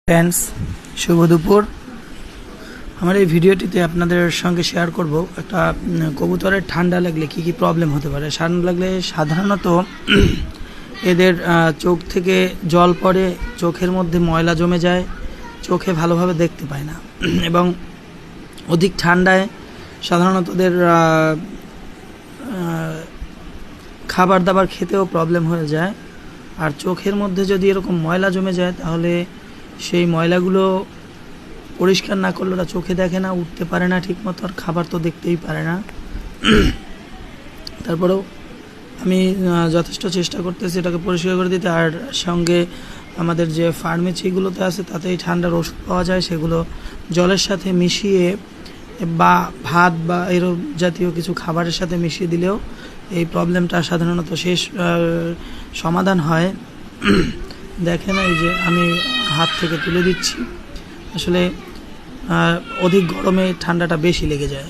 Friends, শুভ দুপুর। আমার এই ভিডিওটিতে আপনাদের সঙ্গে শেয়ার করব একটা কবুতরের ঠান্ডা লাগলে কি কি প্রবলেম হতে পারে। ঠান্ডা লাগলে সাধারণত এদের চোখ থেকে জল পড়ে, চোখের মধ্যে ময়লা জমে যায়, চোখে ভালোভাবে দেখতে পায় না এবং অধিক ঠান্ডায় সাধারণত ওদের খাবার দাবার খেতেও প্রবলেম হয়ে যায়। আর চোখের মধ্যে যদি এরকম ময়লা জমে যায় তাহলে সেই ময়লাগুলো পরিষ্কার না করলে ওরা চোখে দেখে না, উঠতে পারে না ঠিক মতো, আর খাবার তো দেখতেই পারে না। তারপরেও আমি যথেষ্ট চেষ্টা করতেছি এটাকে পরিষ্কার করে দিতে। আর সঙ্গে আমাদের যে ফার্মেসিগুলোতে আছে তাতেই ঠান্ডার ওষুধ পাওয়া যায়, সেগুলো জলের সাথে মিশিয়ে বা ভাত বা এরকম জাতীয় কিছু খাবারের সাথে মিশিয়ে দিলেও এই প্রবলেমটা সাধারণত শেষ সমাধান হয়। দেখেন, এই যে আমি হাত থেকে তুলে দিচ্ছি, আসলে অধিক গরমে ঠান্ডাটা বেশি লেগে যায়।